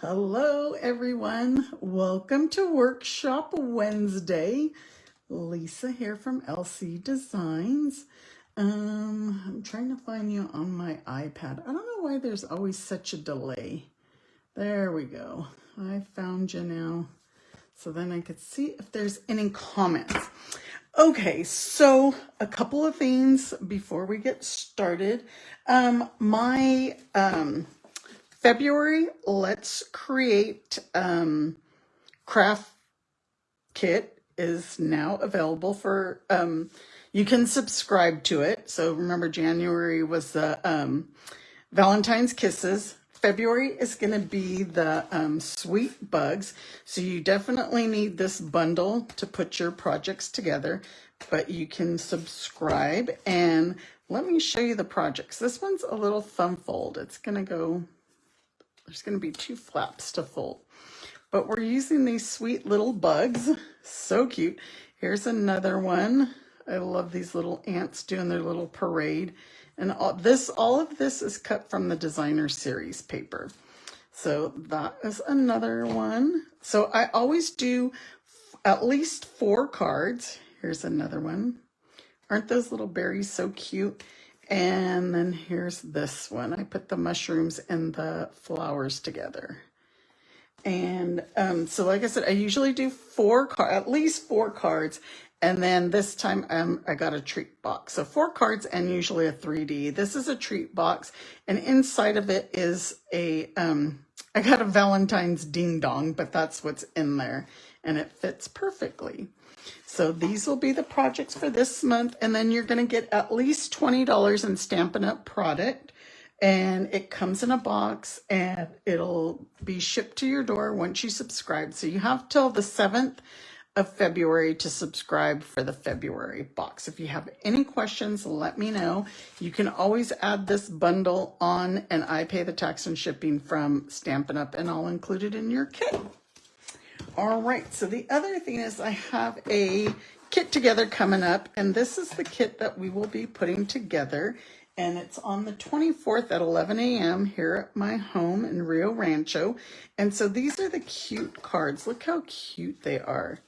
Hello everyone, welcome to Workshop Wednesday. Lisa here from LC Designs. I'm trying to find you on my iPad. I don't know why there's always such a delay. There we go. I found you now. So then I could see if there's any comments. Okay, so a couple of things before we get started. My February Let's Create craft kit is now available for, you can subscribe to it. So remember, January was the Valentine's Kisses. February is going to be the Sweet Bugs. So you definitely need this bundle to put your projects together, but you can subscribe. And let me show you the projects. This one's a little thumb fold. It's going to go, there's going to be 2 flaps to fold. But we're using these sweet little bugs. So cute. Here's another one. I love these little ants doing their little parade. And all of this is cut from the designer series paper. So that is another one. So I always do at least 4 cards. Here's another one. Aren't those little berries so cute? And then here's this one. I put the mushrooms and the flowers together. And so like I said, I usually do at least 4 cards. And then this time I got a treat box. So 4 cards and usually a 3D. This is a treat box. And inside of it is I got a Valentine's ding dong, but that's what's in there. And it fits perfectly. So these will be the projects for this month. And then you're going to get at least $20 in Stampin' Up! Product. And it comes in a box and it'll be shipped to your door once you subscribe. So you have till the 7th of February to subscribe for the February box. If you have any questions, let me know. You can always add this bundle on and I pay the tax and shipping from Stampin' Up! And I'll include it in your kit. All right, so the other thing is I have a kit together coming up, and this is the kit that we will be putting together. And it's on the 24th at 11 a.m. here at my home in Rio Rancho. And so these are the cute cards. Look how cute they are.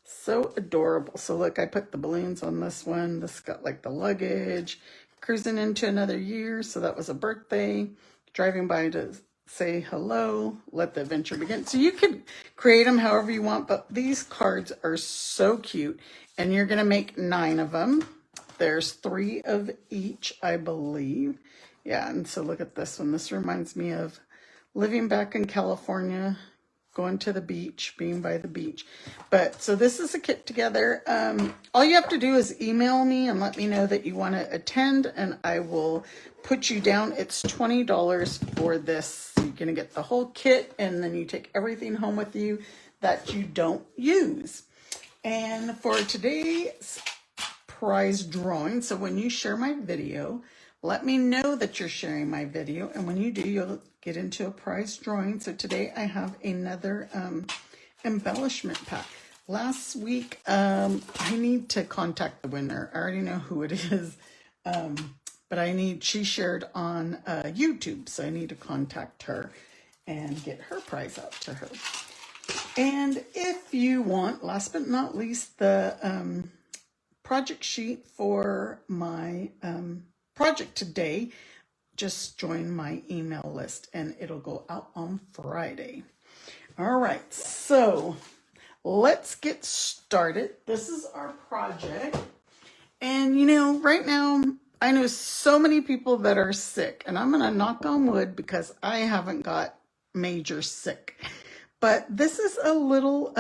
So adorable. So look, I put the balloons on this one. This got like the luggage. Cruising into another year. So that was a birthday. Driving by to say hello. Let the adventure begin. So you can create them however you want. But these cards are so cute. And you're going to make 9 of them. There's 3 of each, I believe. Yeah, and so look at this one. This reminds me of living back in California, going to the beach, being by the beach. But so this is a kit together. All you have to do is email me and let me know that you want to attend, and I will put you down. It's $20 for this. You're going to get the whole kit, and then you take everything home with you that you don't use. And for today's prize drawing, so when you share my video, let me know that you're sharing my video, and when you do, you'll get into a prize drawing. So today I have another embellishment pack. Last week I need to contact the winner. I already know who it is, but she shared on YouTube, so I need to contact her and get her prize out to her. And if you want, last but not least, the project sheet for my project today, just join my email list and it'll go out on Friday. All right, so let's get started. This is our project. And you know, right now, I know so many people that are sick, and I'm gonna knock on wood because I haven't got major sick. But this is a little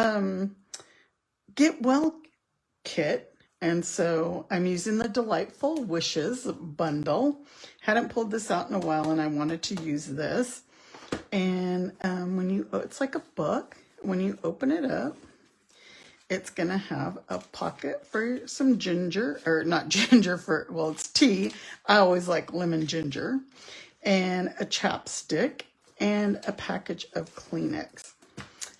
get well kit. And so I'm using the Delightful Wishes bundle. Hadn't pulled this out in a while and I wanted to use this. And it's like a book. When you open it up, it's going to have a pocket for some ginger, or not ginger well, it's tea. I always like lemon ginger. And a chapstick and a package of Kleenex.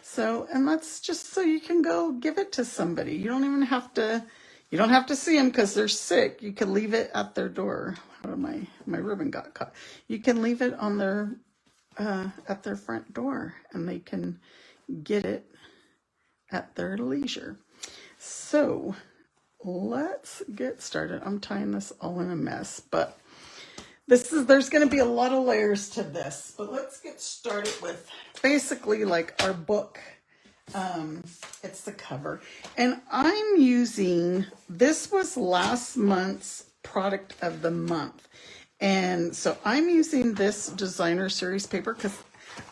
So, and that's just so you can go give it to somebody. You don't even have to... You don't have to see them because they're sick. You can leave it at their door. My ribbon got caught. You can leave it on their at their front door, and they can get it at their leisure. So let's get started. I'm tying this all in a mess, but there's going to be a lot of layers to this, but let's get started with basically like our book. It's the cover, and I'm using, this was last month's product of the month, and so I'm using this designer series paper because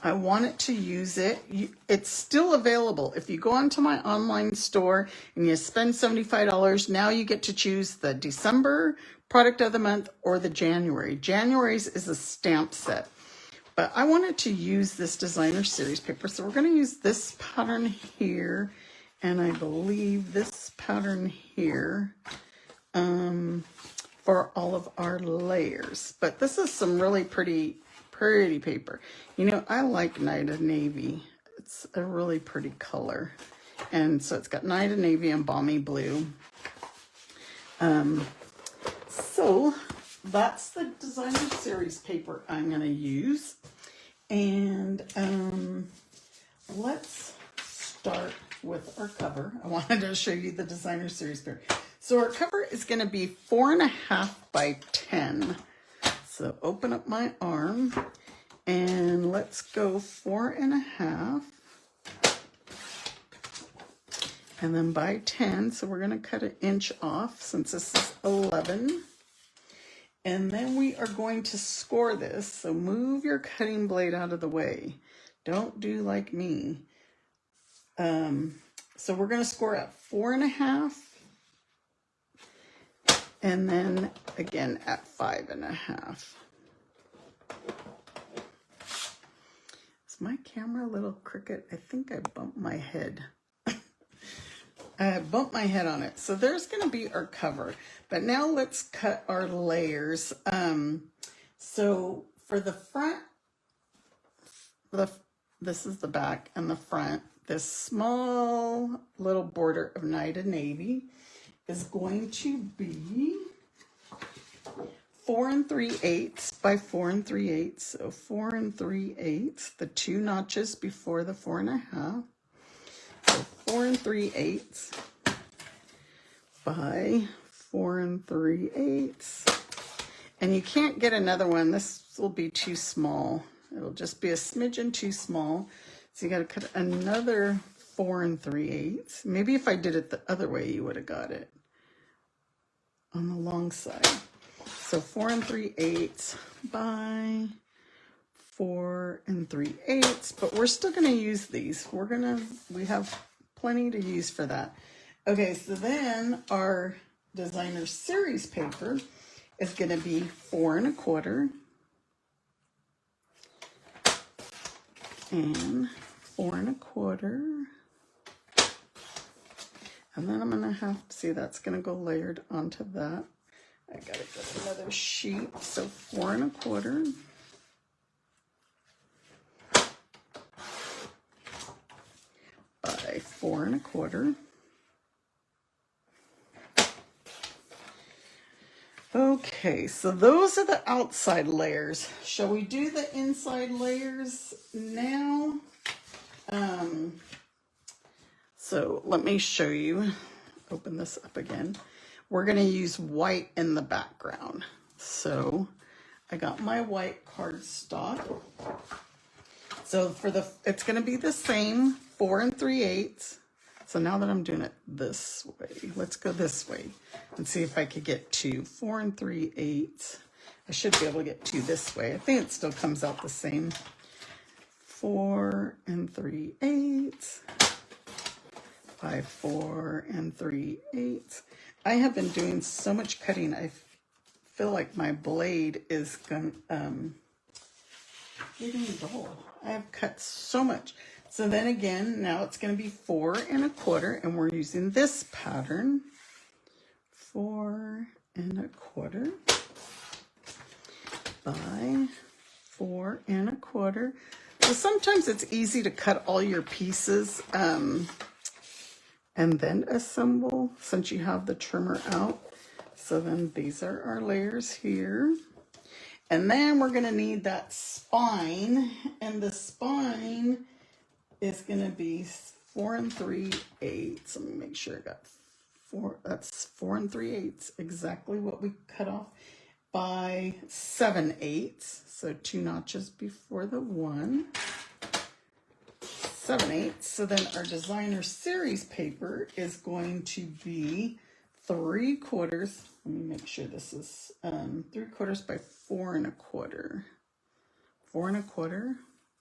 I wanted to use it. It's still available. If you go onto my online store and you spend $75, now you get to choose the December product of the month or the January. January's is a stamp set. But I wanted to use this designer series paper. So we're going to use this pattern here. And I believe this pattern here for all of our layers. But this is some really pretty paper. You know, I like Night of Navy. It's a really pretty color. And so it's got Night of Navy and Balmy Blue. So that's the designer series paper I'm going to use. And let's start with our cover. I wanted to show you the designer series paper. So our cover is going to be 4.5 by 10. So open up my arm and let's go 4.5. And then by 10, so we're going to cut an inch off since this is 11. And then we are going to score this. So move your cutting blade out of the way. Don't do like me. So we're going to score at 4.5. And then again at 5.5. Is my camera a little crooked? I think I bumped my head. I bumped my head on it. So there's going to be our cover. But now let's cut our layers. So for the front, this is the back and the front. This small little border of Night of Navy is going to be 4 3/8 by 4 3/8. So 4 3/8, the 2 notches before the 4.5. So 4 3/8 by 4 3/8. And you can't get another one. This will be too small. It'll just be a smidgen too small. So you got to cut another 4 3/8. Maybe if I did it the other way, you would have got it on the long side. So 4 3/8 by 4 3/8, but we're still going to use these. We have plenty to use for that. Okay, so then our designer series paper is going to be 4 1/4 and 4 1/4. And then I'm going to have to see that's going to go layered onto that. I got to get another sheet. So 4 1/4. By 4 1/4. Okay, so those are the outside layers. Shall we do the inside layers now? So let me show you. Open this up again. We're going to use white in the background. So I got my white cardstock. So it's going to be the same 4 3/8. So now that I'm doing it this way, let's go this way and see if I could get 2 4 3/8. I should be able to get 2 this way. I think it still comes out the same. 4 3/8 by 4 3/8. I have been doing so much cutting. I feel like my blade is getting dull. I have cut so much. So then again, now it's going to be 4 1/4, and we're using this pattern. 4 1/4 by 4 1/4. So sometimes it's easy to cut all your pieces and then assemble since you have the trimmer out. So then these are our layers here. And then we're going to need that spine, and the spine is going to be 4 3/8. Let me make sure I got 4. That's 4 3/8, exactly what we cut off, by 7/8. So 2 notches before the 1. 7/8. So then our designer series paper is going to be 3/4. Let me make sure this is 3/4 by 4 1/4. 4 1/4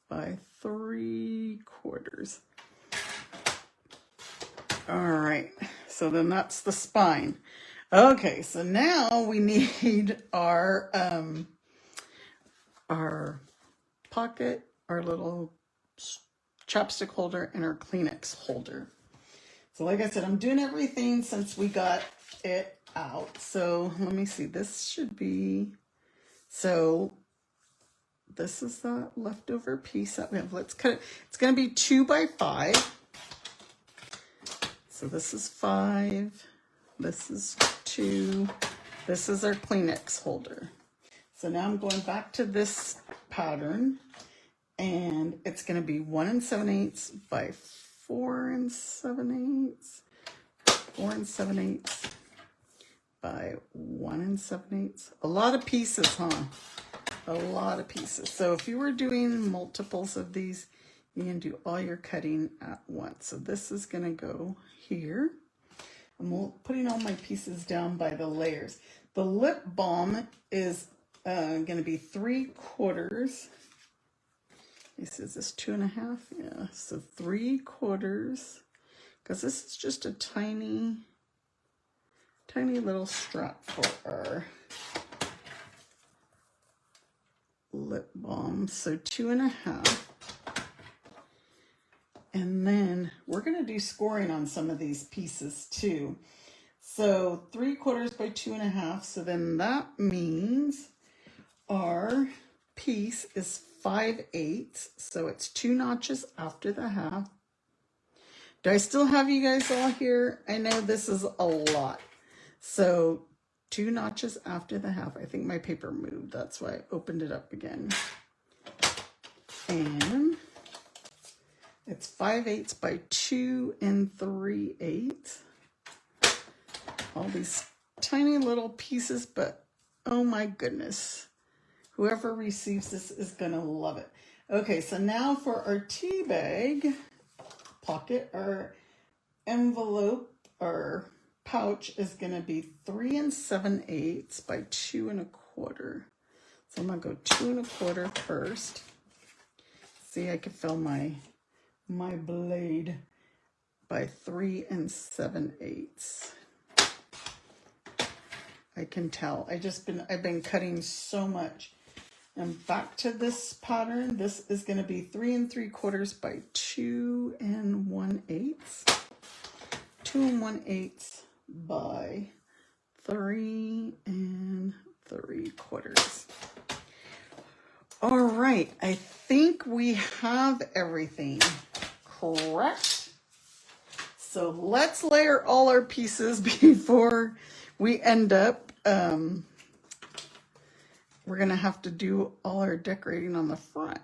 by 3/4. All right. So then that's the spine. Okay. So now we need our pocket, our little chapstick holder, and our Kleenex holder. So like I said, I'm doing everything since we got it out. So let me see, this should be, so this is the leftover piece that we have. Let's cut it. It's going to be 2 by 5. So this is 5. This is 2. This is our Kleenex holder. So now I'm going back to this pattern, and it's going to be 1 7/8 by 4 7/8, 4 7/8 by 1 7/8. A lot of pieces, huh? A lot of pieces. So if you were doing multiples of these, you can do all your cutting at once. So this is going to go here. I'm putting all my pieces down by the layers. The lip balm is going to be 3/4. This is this 2 1/2. Yeah, so 3/4, because this is just a tiny little strap for our lip balm. So 2 1/2. And then we're going to do scoring on some of these pieces too. So 3/4 by 2 1/2. So then that means our piece is 5/8. So it's 2 notches after the half. Do I still have you guys all here? I know this is a lot. So 2 notches after the half. I think my paper moved. That's why I opened it up again. And it's 5/8 by 2 3/8. All these tiny little pieces, but oh my goodness. Whoever receives this is going to love it. Okay, so now for our tea bag pocket, our envelope, our pouch is going to be 3 7/8 by 2 1/4. So I'm going to go 2 1/4 first. See, I can feel my blade by 3 7/8. I can tell. I've been cutting so much. And back to this pattern. This is going to be 3 3/4 by 2 1/8. 2 1/8 by 3 3/4. All right, I think we have everything, correct? So let's layer all our pieces before we end up, we're going to have to do all our decorating on the front.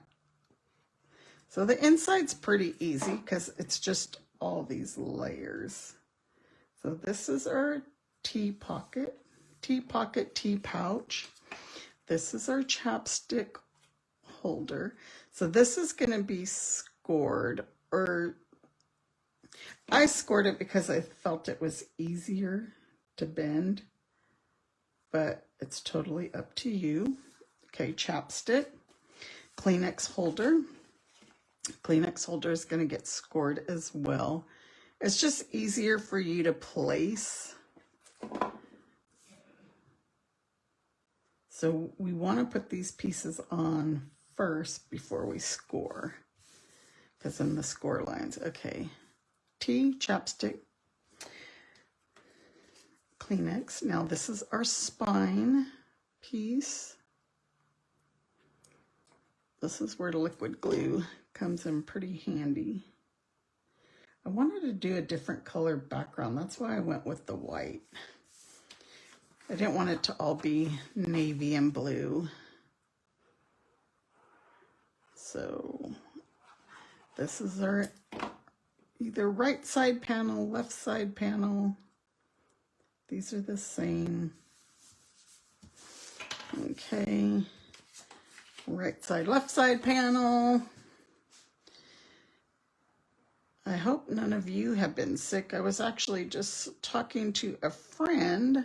So the inside's pretty easy because it's just all these layers. So this is our tea pocket, tea pouch. This is our chapstick holder. So this is going to be scored, or I scored it because I felt it was easier to bend, but it's totally up to you. Okay, chapstick, Kleenex holder. Kleenex holder is going to get scored as well. It's just easier for you to place. So we want to put these pieces on first before we score, because then the score lines. Okay, tea, chapstick, Kleenex. Now this is our spine piece. This is where the liquid glue comes in pretty handy. I wanted to do a different color background. That's why I went with the white. I didn't want it to all be navy and blue. So this is our either right side panel, left side panel. These are the same. Okay, right side, left side panel. I hope none of you have been sick. I was actually just talking to a friend,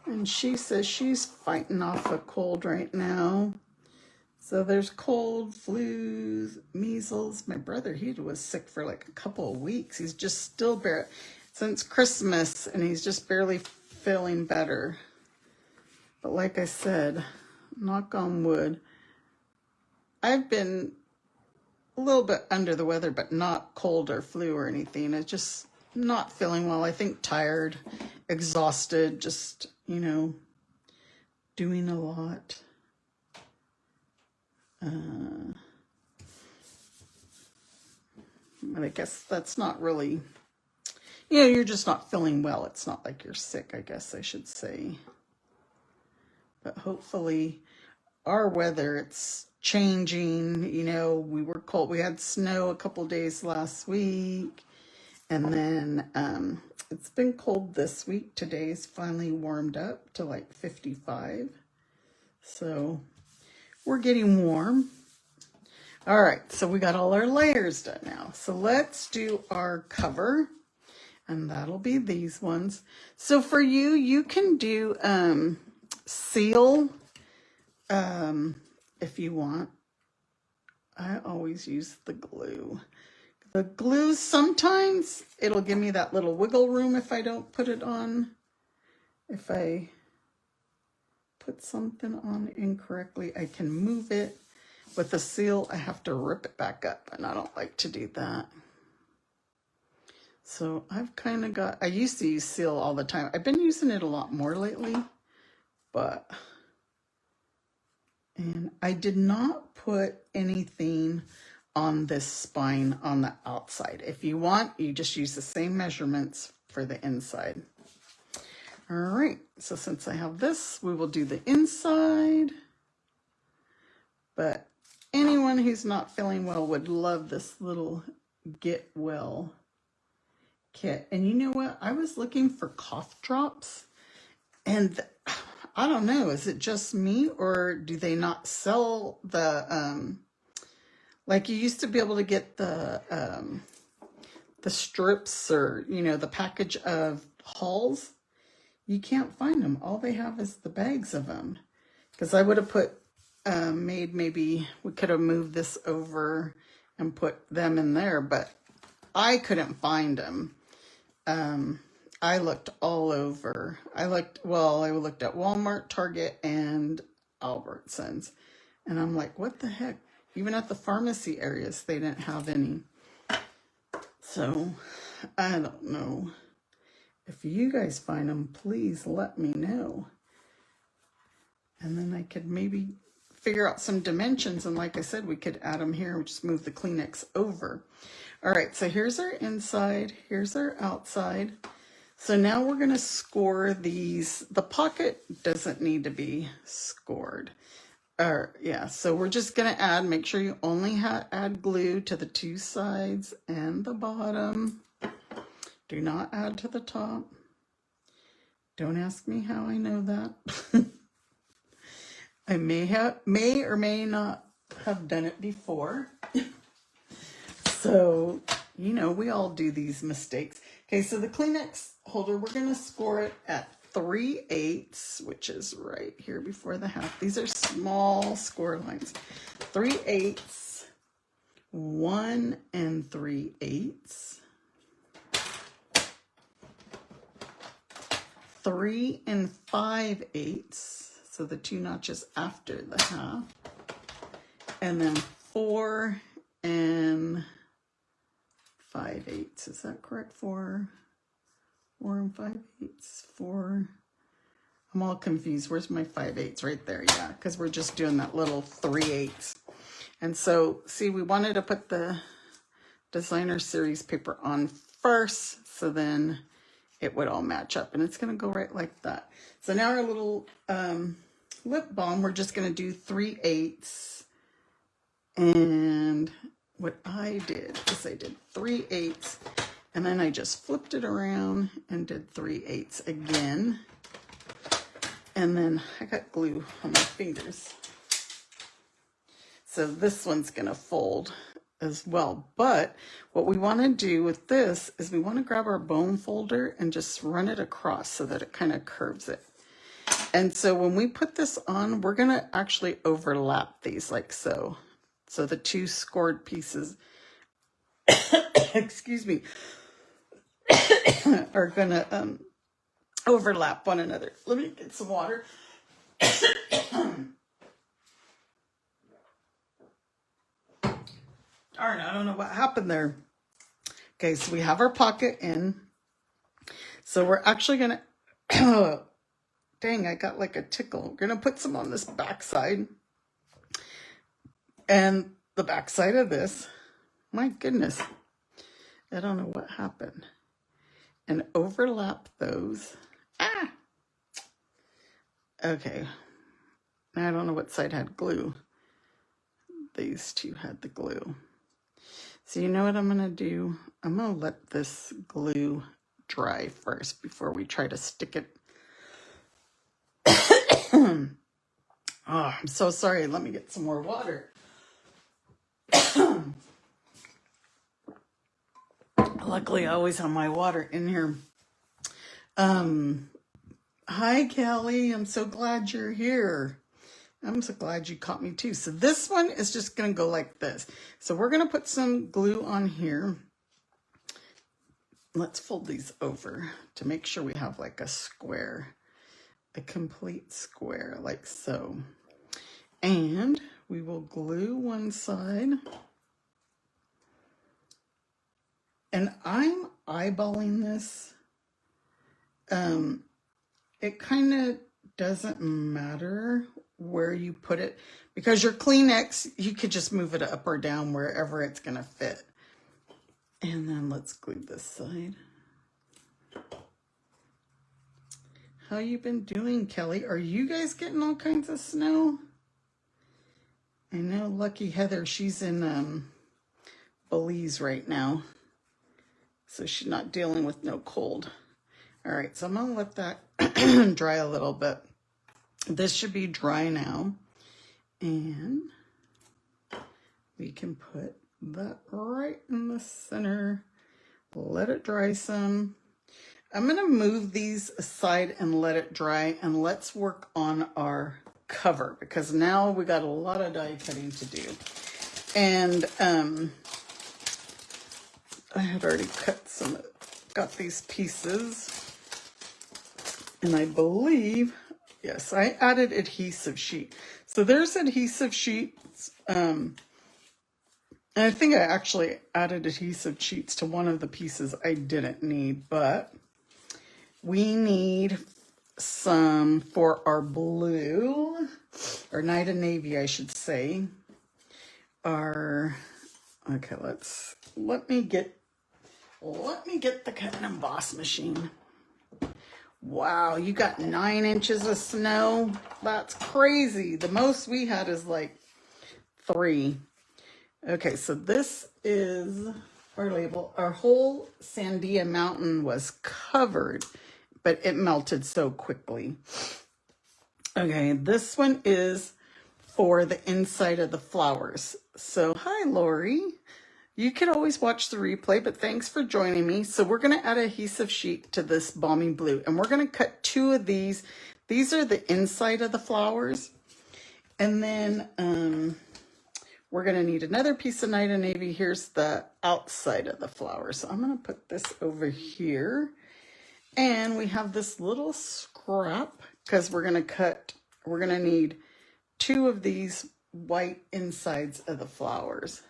and she says she's fighting off a cold right now. So there's cold, flus, measles. My brother, he was sick for like a couple of weeks. He's just still since Christmas, and he's just barely feeling better. But like I said, knock on wood, I've been a little bit under the weather, but not cold or flu or anything. I'm just not feeling well. I think tired, exhausted, just, you know, doing a lot. But I guess that's not really, you know, you're just not feeling well. It's not like you're sick, I guess I should say. But hopefully our weather, it's changing. You know, we were cold. We had snow a couple days last week. And then it's been cold this week. Today's finally warmed up to like 55. So we're getting warm. All right, so we got all our layers done now. So let's do our cover, and that'll be these ones. So for you, you can do seal if you want. I always use the glue. The glue, sometimes it'll give me that little wiggle room if I don't put it on. If I put something on incorrectly, I can move it. With the seal, I have to rip it back up, and I don't like to do that. So I've kind of got, I used to use seal all the time. I've been using it a lot more lately, and I did not put anything on this spine on the outside. If you want, you just use the same measurements for the inside. All right, so since I have this, we will do the inside. But anyone who's not feeling well would love this little Get Well kit. And you know what? I was looking for cough drops, and I don't know, is it just me, or do they not sell the, like you used to be able to get the strips, or, you know, the package of Halls? You can't find them. All they have is the bags of them. Because I would have put, maybe we could have moved this over and put them in there, but I couldn't find them. I looked all over. I looked at Walmart, Target, and Albertsons. And I'm like, what the heck? Even at the pharmacy areas, they didn't have any. So, I don't know. If you guys find them, please let me know. And then I could maybe figure out some dimensions. And like I said, we could add them here. We just move the Kleenex over. All right, so here's our inside. Here's our outside. So now we're going to score these. The pocket doesn't need to be scored. So we're just going to add, make sure you only add glue to the two sides and the bottom. Do not add to the top. Don't ask me how I know that. I may or may not have done it before. So, you know, we all do these mistakes. Okay, so the Kleenex holder, we're going to score it at 3/8, which is right here before the half. These are small score lines. 3/8, 1 3/8, 3 5/8, so the two notches after the half, and then 4 5/8. Is that correct? 4 5/8, 4. I'm all confused. Where's my 5/8? Right there, yeah, because we're just doing that little 3/8. And so, see, we wanted to put the designer series paper on first, so then it would all match up, and it's going to go right like that. So now our little lip balm, we're just going to do 3/8 And what I did is I did 3/8, and then I just flipped it around and did 3/8 again. And then I got glue on my fingers. So this one's gonna fold as well. But what we wanna do with this is we wanna grab our bone folder and just run it across so that it kind of curves it. And so when we put this on, we're gonna actually overlap these like so. So the two scored pieces, excuse me, are gonna overlap one another. Let me get some water. Darn, I don't know what happened there. Okay, so we have our pocket in. So we're actually gonna, dang, I got like a tickle. We're gonna put some on this back side. And the back side of this, my goodness, I don't know what happened. And overlap those. Ah! Okay, I don't know what side had glue. These two had the glue. So you know what I'm gonna do? I'm gonna let this glue dry first before we try to stick it. Oh, I'm so sorry. Let me get some more water. Luckily, I always have my water in here. Hi, Kelly. I'm so glad you're here. I'm so glad you caught me too. So this one is just going to go like this. So we're going to put some glue on here. Let's fold these over to make sure we have like a square, a complete square like so. And we will glue one side. And I'm eyeballing this. It kind of doesn't matter where you put it because your Kleenex, you could just move it up or down wherever it's going to fit. And then let's glue this side. How you been doing, Kelly? Are you guys getting all kinds of snow? I know Lucky Heather, she's in Belize right now. So she's not dealing with no cold. All right, so I'm gonna let that dry a little bit. This should be dry now. And we can put that right in the center. Let it dry some. I'm gonna move these aside and let it dry, and let's work on our cover because now we got a lot of die cutting to do. And I had already got these pieces. And I believe, yes, I added adhesive sheet. So there's adhesive sheets. And I think I actually added adhesive sheets to one of the pieces I didn't need, but we need some for our blue, or Night of Navy, I should say. Okay, let me get the cut and emboss machine. Wow, you got 9 inches of snow? That's crazy. The most we had is like 3. Okay, so this is our label. Our whole Sandia Mountain was covered, but it melted so quickly. Okay, this one is for the inside of the flowers. So, hi, Lori. You can always watch the replay, but thanks for joining me. So we're going to add adhesive sheet to this Balmy Blue, and we're going to cut 2 of these. These are the inside of the flowers. And then we're going to need another piece of Night of Navy. Here's the outside of the flower. So I'm going to put this over here. And we have this little scrap because we're going to need 2 of these white insides of the flowers.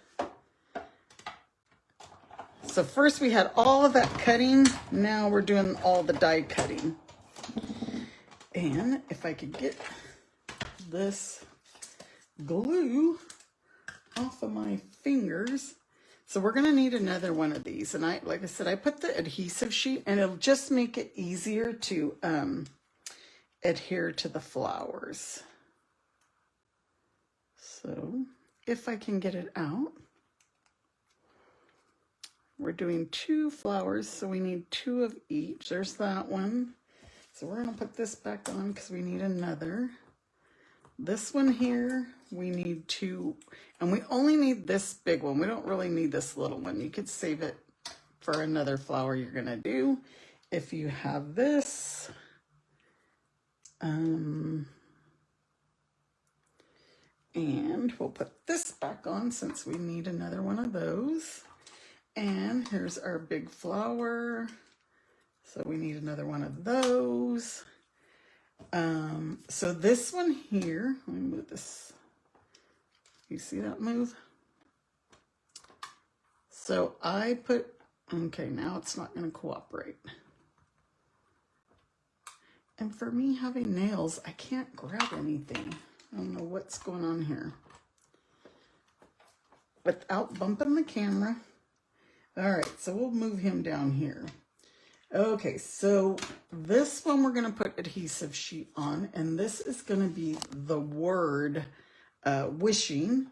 So first we had all of that cutting. Now we're doing all the die cutting. And if I could get this glue off of my fingers. So we're going to need another one of these. And like I said, I put the adhesive sheet and it'll just make it easier to adhere to the flowers. So if I can get it out. We're doing 2 flowers, so we need 2 of each. There's that one. So we're going to put this back on because we need another. This one here, we need 2, and we only need this big one. We don't really need this little one. You could save it for another flower you're going to do if you have this. And we'll put this back on since we need another one of those. And here's our big flower. So we need another one of those. So this one here, let me move this. You see that move? So I put, okay, now it's not going to cooperate. And for me having nails, I can't grab anything. I don't know what's going on here. Without bumping the camera. All right, so we'll move him down here. Okay, so this one we're going to put adhesive sheet on, and this is going to be the word wishing.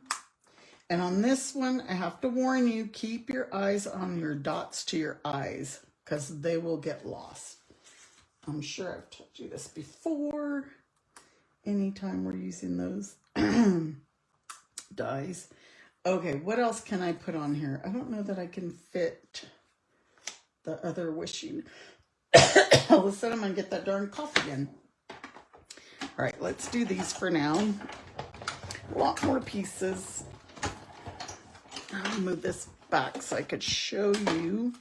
And on this one, I have to warn you, keep your eyes on your dots to your eyes because they will get lost. I'm sure I've told you this before. Anytime we're using those dies. Okay, what else can I put on here? I don't know that I can fit the other wishing. All of a sudden, I'm going to get that darn cough again. All right, let's do these for now. A lot more pieces. I'll move this back so I could show you.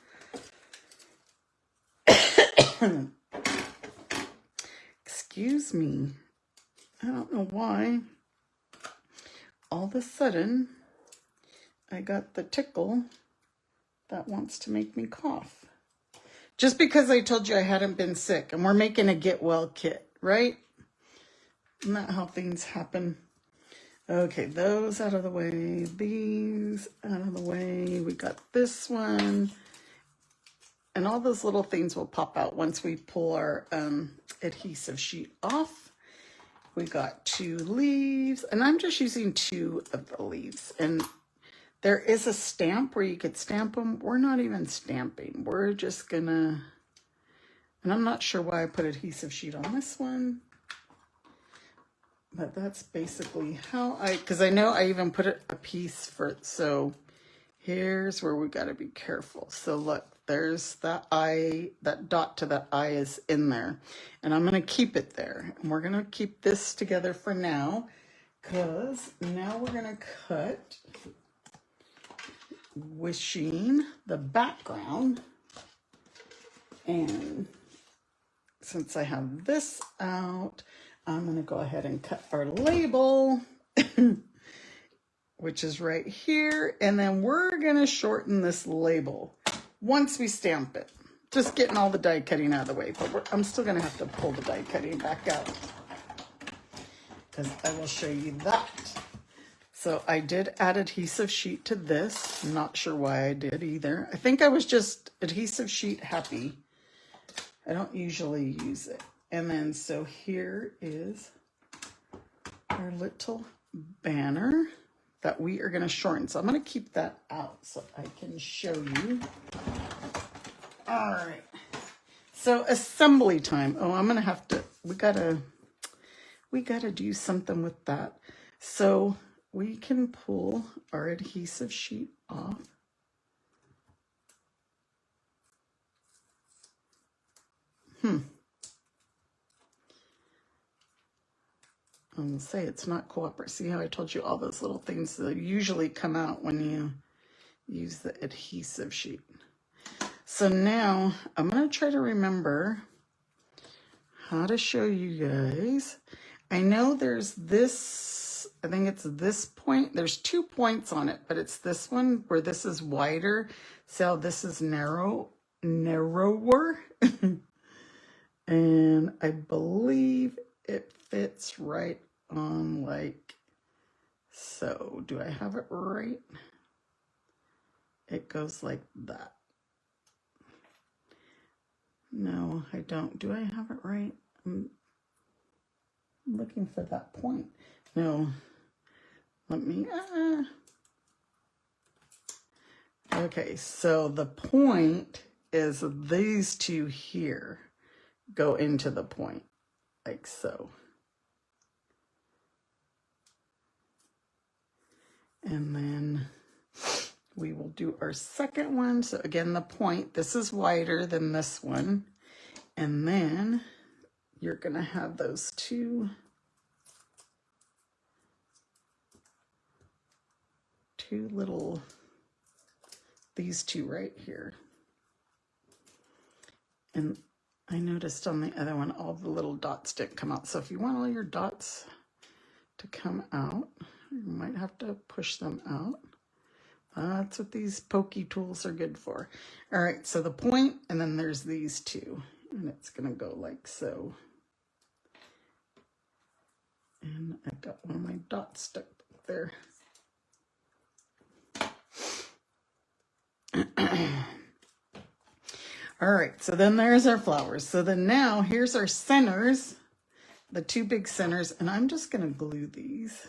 Excuse me. I don't know why. All of a sudden, I got the tickle that wants to make me cough. Just because I told you I hadn't been sick, and we're making a get well kit, right? Isn't that how things happen? Okay, those out of the way, these out of the way. We got this one. And all those little things will pop out once we pull our adhesive sheet off. We got 2 leaves, and I'm just using 2 of the leaves. And there is a stamp where you could stamp them. We're not even stamping. We're just gonna, and I'm not sure why I put adhesive sheet on this one. But that's basically how because I know I even put a piece for it. So here's where we got to be careful. So look, there's that eye, that dot to that eye is in there. And I'm going to keep it there. And we're going to keep this together for now. Because now we're going to cut wishing the background. And since I have this out, I'm going to go ahead and cut our label, which is right here. And then we're going to shorten this label once we stamp it. Just getting all the die cutting out of the way. But I'm still going to have to pull the die cutting back out because I will show you that. So I did add adhesive sheet to this. I'm not sure why I did either. I think I was just adhesive sheet happy. I don't usually use it. And then so here is our little banner that we are going to shorten. So I'm going to keep that out so I can show you. All right. So assembly time. Oh, I'm going to have to, we got to do something with that. So we can pull our adhesive sheet off. I'm going to say it's not cooperative. See how I told you all those little things that usually come out when you use the adhesive sheet. So now I'm going to try to remember how to show you guys. I know there's this, I think it's this point. There's 2 points on it, but it's this one where this is wider. So this is narrower. And I believe it fits right on like so. Do I have it right? It goes like that. No, I don't. Do I have it right? I'm looking for that point. No. let me, okay, so the point is these two here go into the point, like so. And then we will do our second one. So again, the point, this is wider than this one. And then you're gonna have those two little, these two right here. And I noticed on the other one, all the little dots didn't come out. So if you want all your dots to come out, you might have to push them out. That's what these pokey tools are good for. All right, so the point, and then there's these two, and it's gonna go like so. And I got one of my dots stuck there. All right, so then there's our flowers. So then now here's our centers, the two big centers, and I'm just gonna glue these.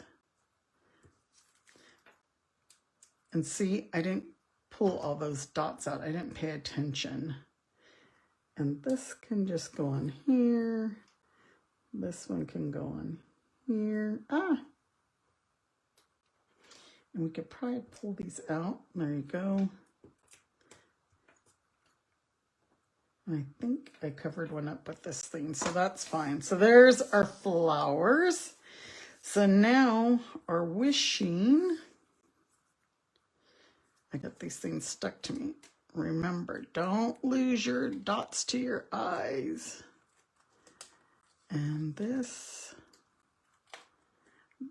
And see, I didn't pull all those dots out. I didn't pay attention. And this can just go on here. This one can go on here. And we could probably pull these out. There you go. I think I covered one up with this thing, so that's fine. So there's our flowers. So now our wishing, I got these things stuck to me. Remember, don't lose your dots to your eyes. And this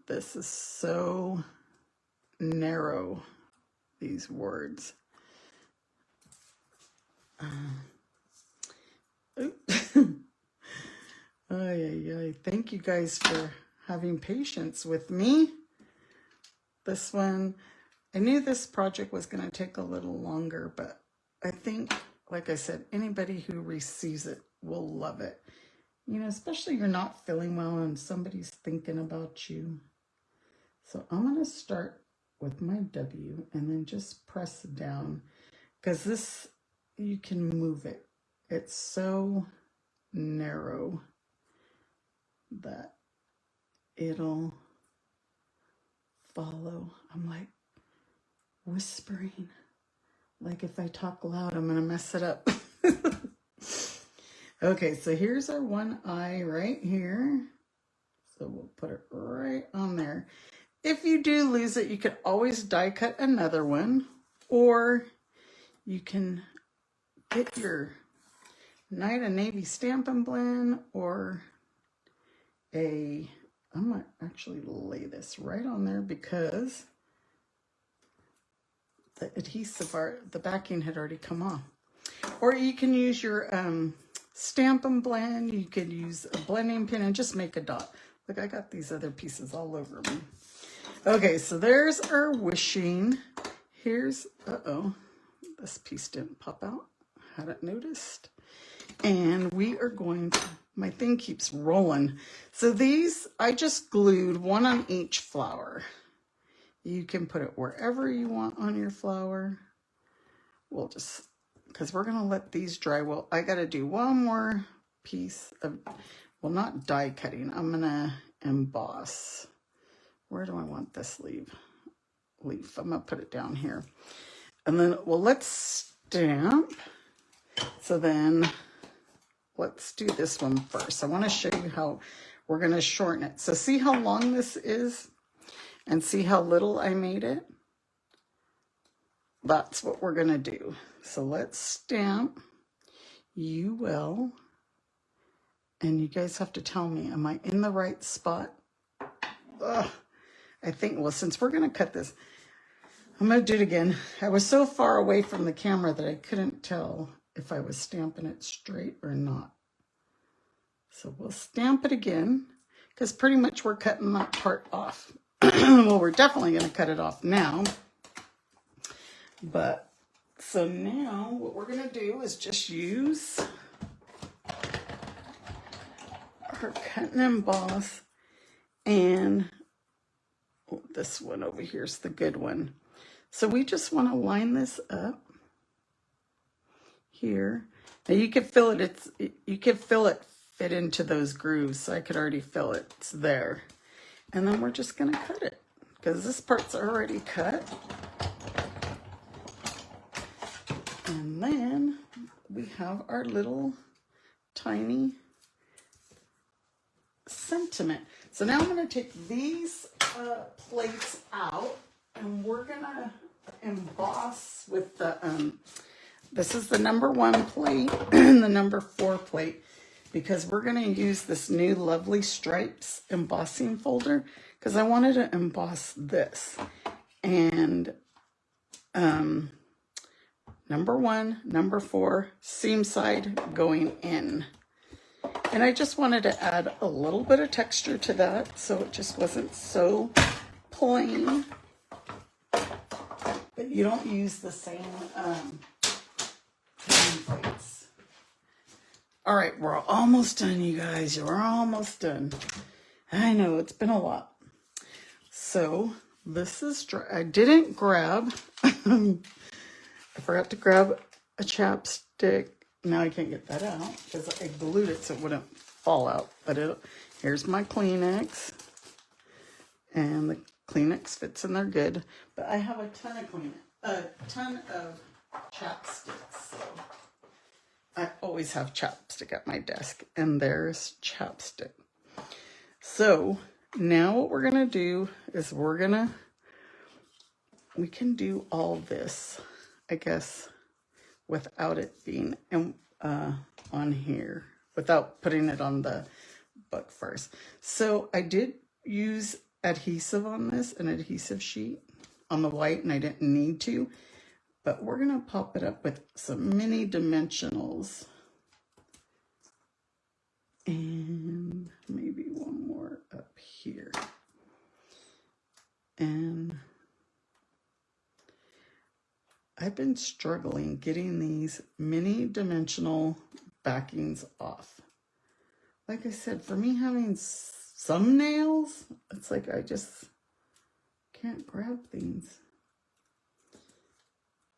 is so narrow, these words. Thank you guys for having patience with me. This one, I knew this project was going to take a little longer, but I think, like I said, anybody who receives it will love it. You know, especially you're not feeling well and somebody's thinking about you. So I'm going to start with my W and then just press down, because this, you can move it. It's so narrow that it'll follow. I'm like whispering. Like if I talk loud, I'm going to mess it up. Okay, so here's our one eye right here. So we'll put it right on there. If you do lose it, you can always die cut another one, or you can get your Night of Navy Stampin' Blend, or I'm going to actually lay this right on there because the adhesive, the backing had already come off. Or you can use your Stampin' Blend. You could use a blending pin and just make a dot. Look, I got these other pieces all over me. Okay, so there's our wishing. Here's, this piece didn't pop out. Hadn't noticed. And we are going to, my thing keeps rolling. So these, I just glued one on each flower. You can put it wherever you want on your flower. We'll just, because we're going to let these dry. Well, I got to do one more piece of, well, not die cutting. I'm going to emboss. Where do I want this leaf? I'm going to put it down here. And then, well, let's stamp. So then let's do this one first. I want to show you how we're going to shorten it. So see how long this is and see how little I made it? That's what we're going to do. So let's stamp. You will. And you guys have to tell me, am I in the right spot? Ugh. I think, well, since we're going to cut this, I'm going to do it again. I was so far away from the camera that I couldn't tell if I was stamping it straight or not. So we'll stamp it again, because pretty much we're cutting that part off. Well, we're definitely going to cut it off now. But, so now what we're going to do is just use our cut and emboss, and this one over here is the good one. So we just want to line this up here. Now you can feel it. You can feel it fit into those grooves. So I could already feel it. It's there. And then we're just going to cut it because this part's already cut. And then we have our little tiny sentiment. So now I'm going to take these plates out and we're going to emboss with the, this is the number 1 plate and the number 4 plate, because we're going to use this new Lovely Stripes embossing folder because I wanted to emboss this. And number 1, number 4, seam side going in. And I just wanted to add a little bit of texture to that so it just wasn't so plain. But you don't use the same plates. All right, we're almost done, you guys. You're almost done. I know, it's been a lot. So this is dry. I didn't grab, I forgot to grab a chapstick. Now I can't get that out because I glued it so it wouldn't fall out. But here's my Kleenex. And the Kleenex fits in there good. But I have a ton of chapsticks. So I always have chapstick at my desk. And there's chapstick. So now what we're going to do is we can do all this, I guess, without it being on here, without putting it on the book first. So I did use adhesive on this, an adhesive sheet on the white, and I didn't need to, but we're gonna pop it up with some mini dimensionals. And maybe one more up here. And I've been struggling getting these mini dimensional backings off. Like I said, for me having some nails, it's like I just can't grab things.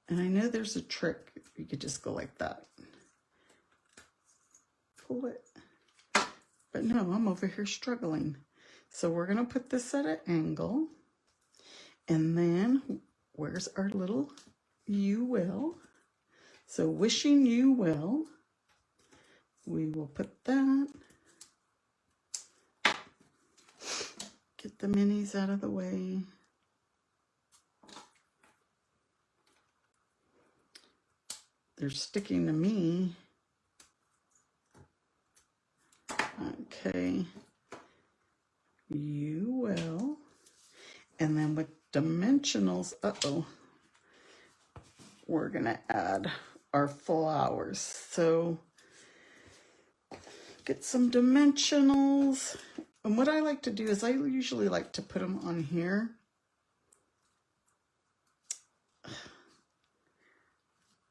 And I know there's a trick. You could just go like that. Pull it. But no, I'm over here struggling. So we're going to put this at an angle. And then where's our little you will? So wishing you well. We will put that. Get the minis out of the way. They're sticking to me. Okay. You will. And then with dimensionals, we're going to add our flowers. So get some dimensionals. And what I like to do is I usually like to put them on here.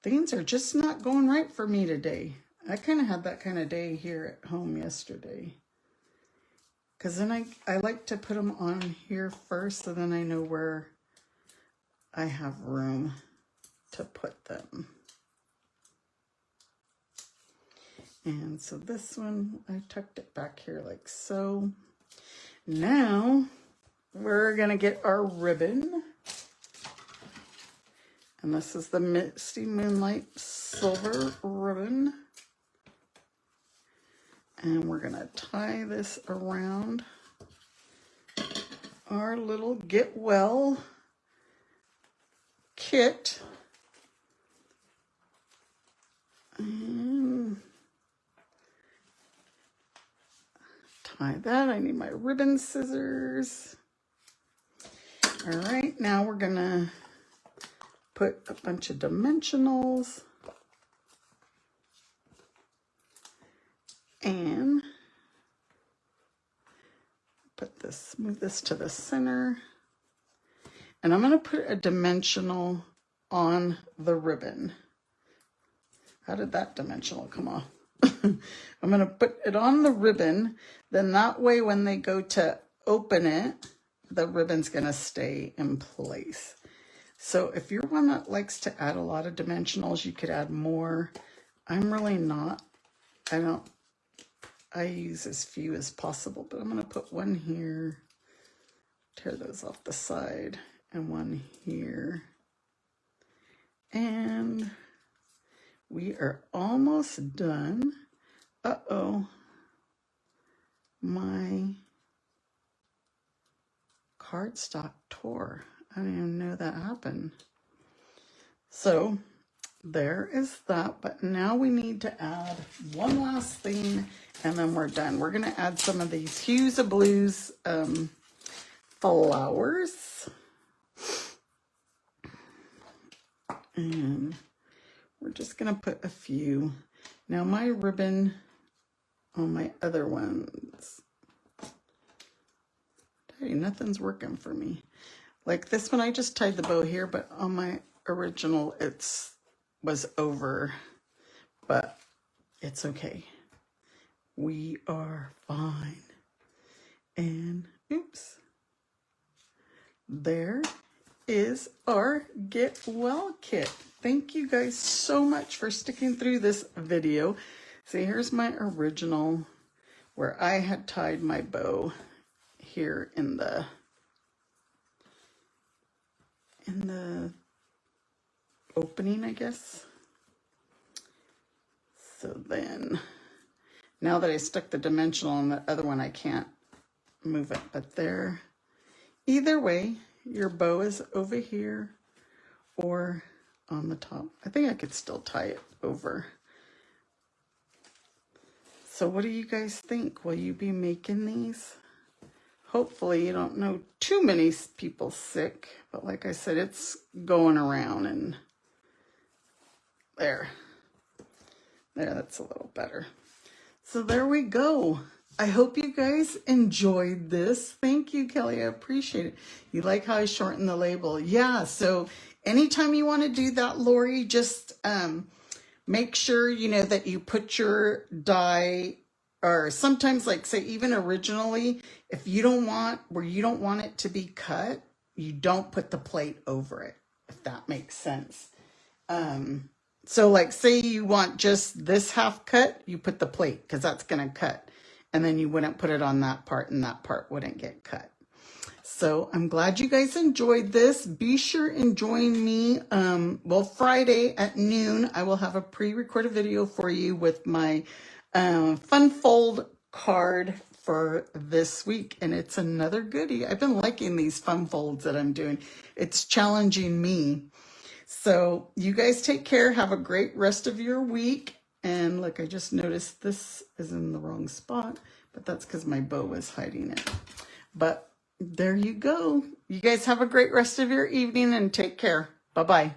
Things are just not going right for me today. I kind of had that kind of day here at home yesterday. Because then I like to put them on here first, so then I know where I have room to put them. And so this one, I tucked it back here like so. Now we're gonna get our ribbon. And this is the Misty Moonlight Silver ribbon. And we're gonna tie this around our little Get Well kit. And tie that. I need my ribbon scissors. All right, now we're gonna put a bunch of dimensionals and put this, move this to the center. And I'm gonna put a dimensional on the ribbon. How did that dimensional come off? I'm gonna put it on the ribbon. Then that way when they go to open it, the ribbon's gonna stay in place. So if you're one that likes to add a lot of dimensionals, you could add more. I'm really not. I use as few as possible, but I'm gonna put one here, tear those off the side, and one here. And we are almost done. Uh-oh, my cardstock tore. I didn't even know that happened. So there is that, but now we need to add one last thing and then we're done. We're gonna add some of these Hues of Blues flowers. And we're just gonna put a few. Now my ribbon on my other ones, hey, nothing's working for me. Like this one, I just tied the bow here, but on my original, was over, but it's okay. We are fine. And oops, there is our Get Well kit. Thank you guys so much for sticking through this video. See, here's my original where I had tied my bow here in the opening, I guess. So then, now that I stuck the dimensional on the other one, I can't move it, but there. Either way, your bow is over here or on the top. I think I could still tie it over. So what do you guys think? Will you be making these? Hopefully you don't know too many people sick, but like I said, it's going around. And there, that's a little better. So there we go. I hope you guys enjoyed this. Thank you, Kelly. I appreciate it. You like how I shortened the label? Yeah, so anytime you want to do that, Lori, just make sure, you know, that you put your die, or sometimes, like say even originally, if you don't want, where you don't want it to be cut, you don't put the plate over it, if that makes sense. So like say you want just this half cut, you put the plate because that's going to cut. And then you wouldn't put it on that part and that part wouldn't get cut. So I'm glad you guys enjoyed this. Be sure and join me. Well, Friday at noon, I will have a pre-recorded video for you with my fun fold card for this week. And it's another goodie. I've been liking these fun folds that I'm doing. It's challenging me. So you guys take care. Have a great rest of your week. And look, I just noticed this is in the wrong spot, but that's because my bow was hiding it. But there you go. You guys have a great rest of your evening and take care. Bye-bye.